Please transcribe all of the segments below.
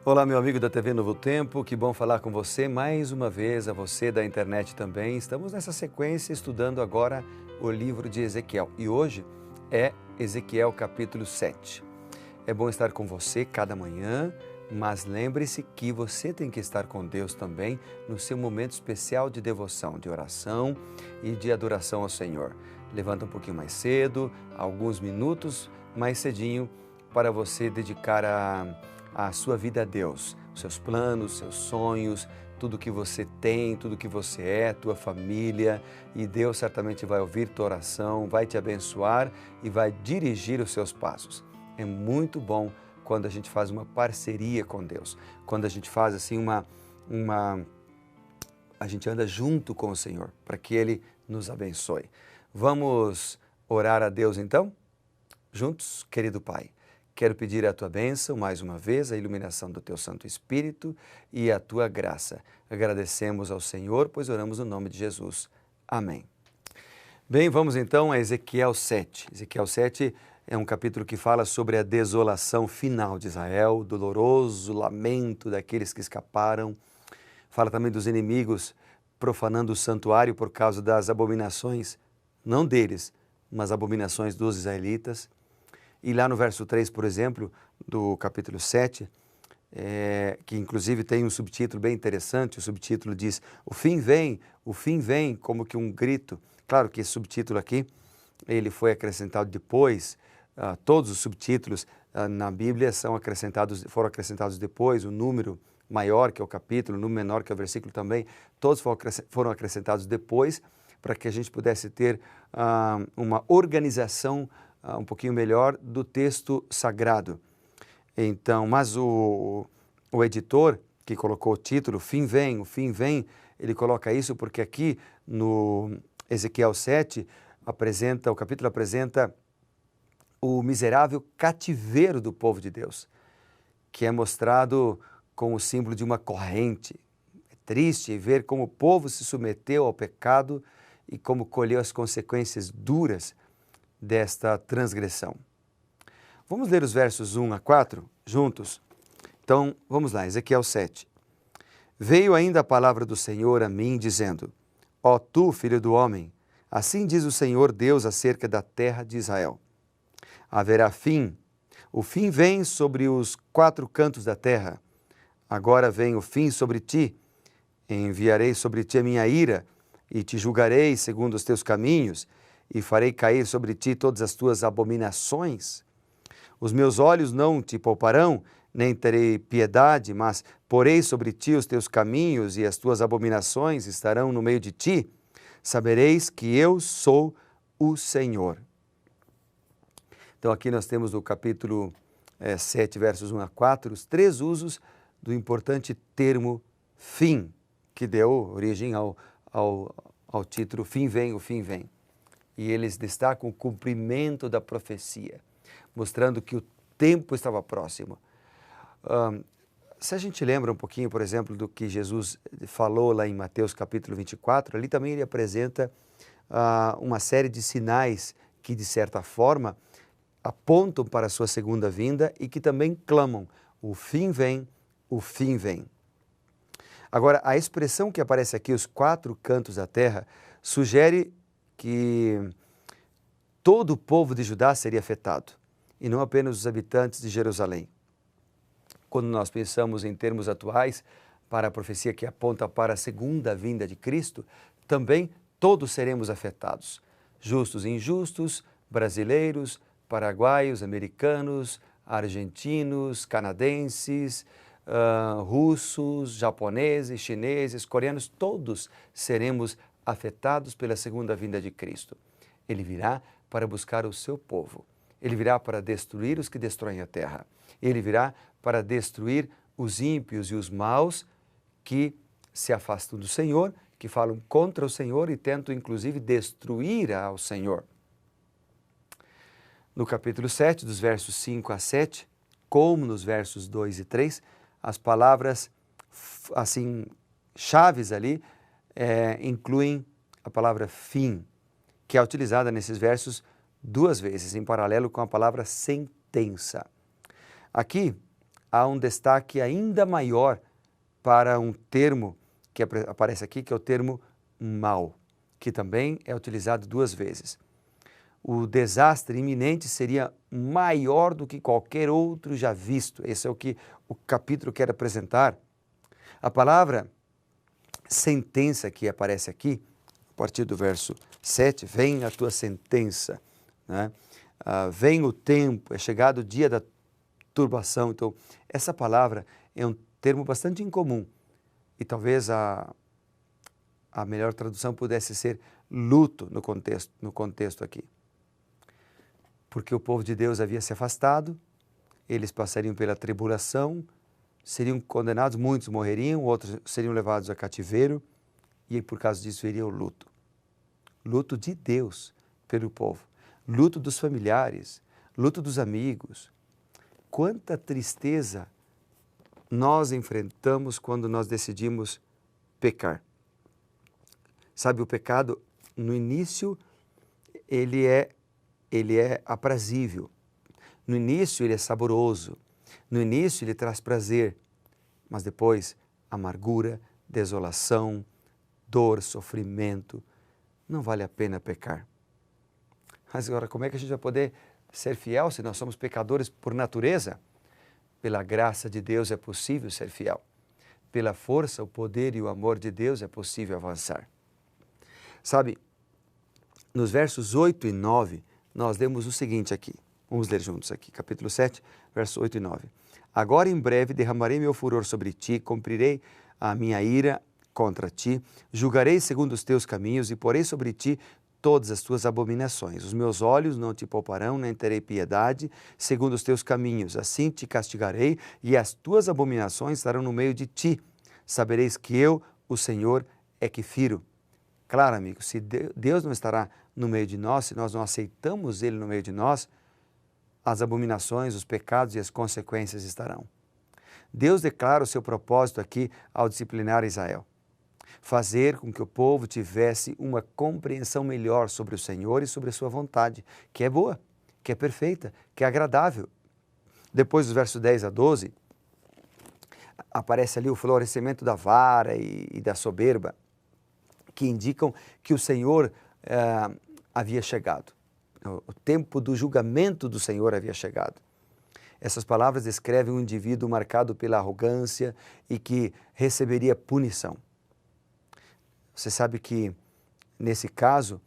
Olá, meu amigo da TV Novo Tempo, que bom falar com você mais uma vez, a você da internet também. Estamos nessa sequência estudando agora o livro de Ezequiel e hoje é Ezequiel capítulo 7. É bom estar com você cada manhã, mas lembre-se que você tem que estar com Deus também no seu momento especial de devoção, de oração e de adoração ao Senhor. Levanta um pouquinho mais cedo, alguns minutos mais cedinho, para você dedicar a sua vida a Deus, seus planos, seus sonhos, tudo que você tem, tudo que você é, tua família, e Deus certamente vai ouvir tua oração, vai te abençoar e vai dirigir os seus passos. É muito bom quando a gente faz uma parceria com Deus, quando a gente faz assim a gente anda junto com o Senhor, para que Ele nos abençoe. Vamos orar a Deus então? Juntos, querido Pai. Quero pedir a tua bênção, mais uma vez, a iluminação do teu Santo Espírito e a tua graça. Agradecemos ao Senhor, pois oramos no nome de Jesus. Amém. Bem, vamos então a Ezequiel 7. Ezequiel 7 é um capítulo que fala sobre a desolação final de Israel, o doloroso lamento daqueles que escaparam. Fala também dos inimigos profanando o santuário por causa das abominações, não deles, mas abominações dos israelitas. E lá no verso 3, por exemplo, do capítulo 7, que inclusive tem um subtítulo bem interessante, o subtítulo diz, o fim vem, como que um grito. Claro que esse subtítulo aqui, ele foi acrescentado depois, todos os subtítulos na Bíblia foram acrescentados depois, o número maior que é o capítulo, o número menor que é o versículo também, todos foram acrescentados depois, para que a gente pudesse ter uma organização um pouquinho melhor do texto sagrado. Então, mas o editor que colocou o título, o fim vem, ele coloca isso porque aqui no Ezequiel 7, o capítulo apresenta o miserável cativeiro do povo de Deus, que é mostrado com o símbolo de uma corrente. É triste ver como o povo se submeteu ao pecado e como colheu as consequências duras desta transgressão. Vamos ler os versos 1 a 4 juntos? Então, vamos lá, Ezequiel 7. Veio ainda a palavra do Senhor a mim, dizendo, ó tu, filho do homem, assim diz o Senhor Deus acerca da terra de Israel. Haverá fim, o fim vem sobre os 4 cantos da terra. Agora vem o fim sobre ti, enviarei sobre ti a minha ira, e te julgarei segundo os teus caminhos, e farei cair sobre ti todas as tuas abominações. Os meus olhos não te pouparão, nem terei piedade, mas porei sobre ti os teus caminhos e as tuas abominações estarão no meio de ti. Sabereis que eu sou o Senhor. Então aqui nós temos no capítulo 7, versos 1 a 4, os 3 usos do importante termo fim, que deu origem ao título Fim vem, o fim vem. E eles destacam o cumprimento da profecia, mostrando que o tempo estava próximo. Se a gente lembra um pouquinho, por exemplo, do que Jesus falou lá em Mateus capítulo 24, ali também ele apresenta uma série de sinais que, de certa forma, apontam para a sua segunda vinda e que também clamam, o fim vem, o fim vem. Agora, a expressão que aparece aqui, os 4 cantos da terra, sugere que todo o povo de Judá seria afetado, e não apenas os habitantes de Jerusalém. Quando nós pensamos em termos atuais, para a profecia que aponta para a segunda vinda de Cristo, também todos seremos afetados. Justos e injustos, brasileiros, paraguaios, americanos, argentinos, canadenses, russos, japoneses, chineses, coreanos, todos seremos afetados pela segunda vinda de Cristo. Ele virá para buscar o seu povo. Ele virá para destruir os que destroem a terra. Ele virá para destruir os ímpios e os maus que se afastam do Senhor, que falam contra o Senhor e tentam inclusive destruir ao Senhor. No capítulo 7, dos versos 5 a 7, como nos versos 2 e 3, as palavras assim chaves ali incluem a palavra fim, que é utilizada nesses versos 2 vezes, em paralelo com a palavra sentença. Aqui, há um destaque ainda maior para um termo que aparece aqui, que é o termo mal, que também é utilizado 2 vezes. O desastre iminente seria maior do que qualquer outro já visto. Esse é o que o capítulo quer apresentar. A palavra sentença que aparece aqui, a partir do verso 7, vem a tua sentença, né? Vem o tempo, é chegado o dia da turbação. Então, essa palavra é um termo bastante incomum e talvez a melhor tradução pudesse ser luto no contexto aqui. Porque o povo de Deus havia se afastado, eles passariam pela tribulação, seriam condenados, muitos morreriam, outros seriam levados a cativeiro, e por causa disso viria o luto. Luto de Deus pelo povo, luto dos familiares, luto dos amigos. Quanta tristeza nós enfrentamos quando nós decidimos pecar. Sabe, o pecado, no início, ele é aprazível. No início ele é saboroso, no início ele traz prazer, mas depois amargura, desolação, dor, sofrimento. Não vale a pena pecar. Mas agora, como é que a gente vai poder ser fiel se nós somos pecadores por natureza? Pela graça de Deus é possível ser fiel. Pela força, o poder e o amor de Deus é possível avançar. Sabe, nos versos 8 e 9, nós lemos o seguinte aqui. Vamos ler juntos aqui, capítulo 7, versos 8 e 9. Agora em breve derramarei meu furor sobre ti, cumprirei a minha ira contra ti, julgarei segundo os teus caminhos e porei sobre ti todas as tuas abominações. Os meus olhos não te pouparão, nem terei piedade, segundo os teus caminhos. Assim te castigarei e as tuas abominações estarão no meio de ti. Sabereis que eu, o Senhor, é que firo. Claro, amigo, se Deus não estará no meio de nós, se nós não aceitamos Ele no meio de nós, as abominações, os pecados e as consequências estarão. Deus declara o seu propósito aqui ao disciplinar Israel. Fazer com que o povo tivesse uma compreensão melhor sobre o Senhor e sobre a sua vontade, que é boa, que é perfeita, que é agradável. Depois dos versos 10 a 12, aparece ali o florescimento da vara e da soberba, que indicam que o Senhor havia chegado. O tempo do julgamento do Senhor havia chegado. Essas palavras descrevem um indivíduo marcado pela arrogância e que receberia punição. Você sabe que, nesse caso,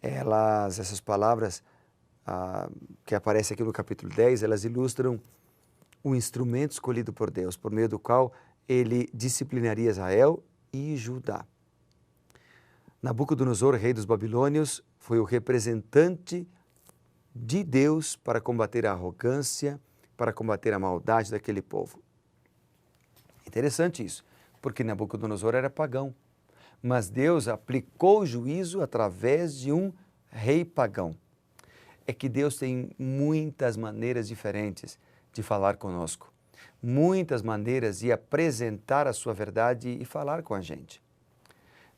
essas palavras que aparecem aqui no capítulo 10, elas ilustram o instrumento escolhido por Deus, por meio do qual ele disciplinaria Israel e Judá. Nabucodonosor, rei dos babilônios, foi o representante de Deus para combater a arrogância, para combater a maldade daquele povo. Interessante isso, porque Nabucodonosor era pagão, mas Deus aplicou o juízo através de um rei pagão. É que Deus tem muitas maneiras diferentes de falar conosco, muitas maneiras de apresentar a sua verdade e falar com a gente.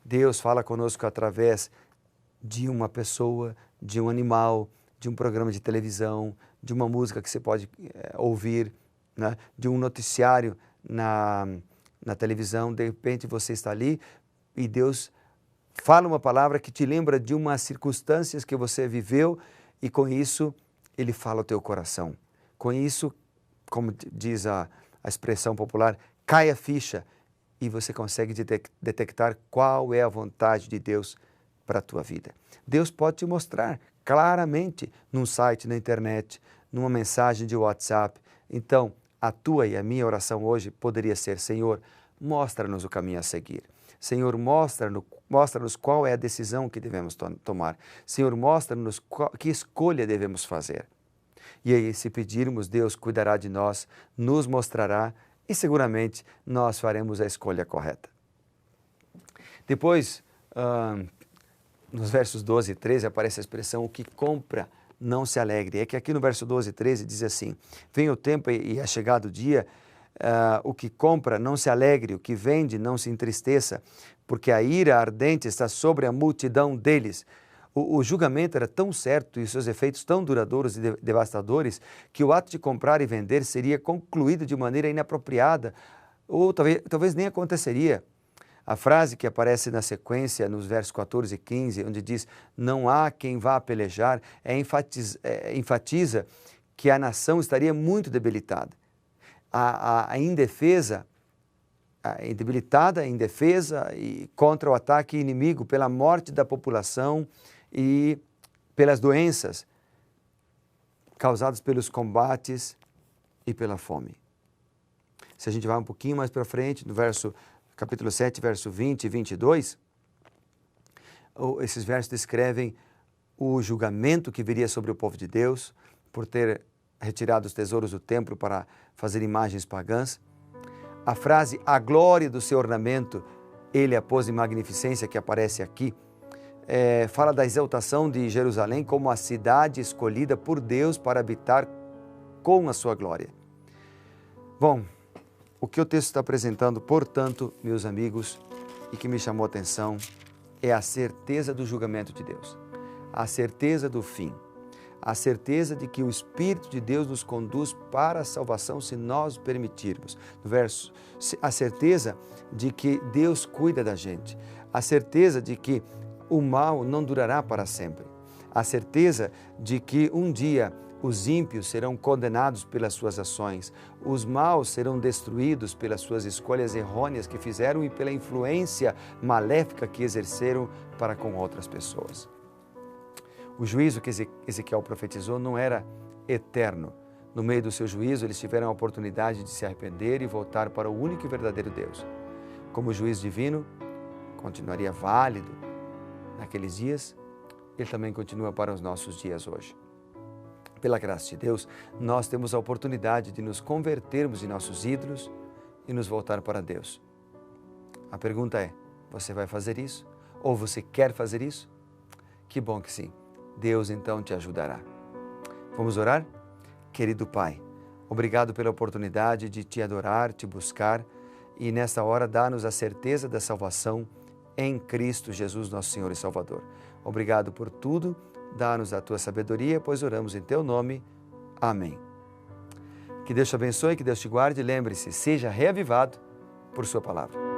Deus fala conosco através de uma pessoa, de um animal, de um programa de televisão, de uma música que você pode ouvir, né? De um noticiário na televisão. De repente você está ali e Deus fala uma palavra que te lembra de umas circunstâncias que você viveu e com isso Ele fala ao teu coração. Com isso, como diz a expressão popular, cai a ficha e você consegue detectar qual é a vontade de Deus para a tua vida. Deus pode te mostrar claramente num site, na internet, numa mensagem de WhatsApp. Então, a tua e a minha oração hoje poderia ser: Senhor, mostra-nos o caminho a seguir. Senhor, mostra-nos qual é a decisão que devemos tomar. Senhor, mostra-nos que escolha devemos fazer. E aí, se pedirmos, Deus cuidará de nós, nos mostrará e seguramente nós faremos a escolha correta. Depois, nos versos 12 e 13 aparece a expressão: o que compra não se alegre. É que aqui no verso 12 e 13 diz assim: vem o tempo e é chegado o dia, o que compra não se alegre, o que vende não se entristeça, porque a ira ardente está sobre a multidão deles. O julgamento era tão certo e seus efeitos tão duradouros e devastadores que o ato de comprar e vender seria concluído de maneira inapropriada ou talvez nem aconteceria. A frase que aparece na sequência, nos versos 14 e 15, onde diz não há quem vá pelejar, enfatiza que a nação estaria muito debilitada. A indefesa, debilitada, indefesa e contra o ataque inimigo, pela morte da população e pelas doenças causadas pelos combates e pela fome. Se a gente vai um pouquinho mais para frente, no capítulo 7, verso 20 e 22, esses versos descrevem o julgamento que viria sobre o povo de Deus por ter retirado os tesouros do templo para fazer imagens pagãs. A frase, a glória do seu ornamento, ele a pôs em magnificência, que aparece aqui, fala da exaltação de Jerusalém como a cidade escolhida por Deus para habitar com a sua glória. Bom, o que o texto está apresentando, portanto, meus amigos, e que me chamou a atenção, é a certeza do julgamento de Deus, a certeza do fim, a certeza de que o Espírito de Deus nos conduz para a salvação se nós o permitirmos. No verso, a certeza de que Deus cuida da gente, a certeza de que o mal não durará para sempre, a certeza de que um dia os ímpios serão condenados pelas suas ações, os maus serão destruídos pelas suas escolhas errôneas que fizeram e pela influência maléfica que exerceram para com outras pessoas. O juízo que Ezequiel profetizou não era eterno. No meio do seu juízo, eles tiveram a oportunidade de se arrepender e voltar para o único e verdadeiro Deus. Como juiz divino, continuaria válido naqueles dias, ele também continua para os nossos dias hoje. Pela graça de Deus, nós temos a oportunidade de nos convertermos de nossos ídolos e nos voltar para Deus. A pergunta é, você vai fazer isso? Ou você quer fazer isso? Que bom que sim. Deus então te ajudará. Vamos orar? Querido Pai, obrigado pela oportunidade de te adorar, te buscar e nesta hora dá-nos a certeza da salvação em Cristo Jesus, nosso Senhor e Salvador. Obrigado por tudo. Dá-nos a tua sabedoria, pois oramos em teu nome. Amém. Que Deus te abençoe, que Deus te guarde. Lembre-se, seja reavivado por sua palavra.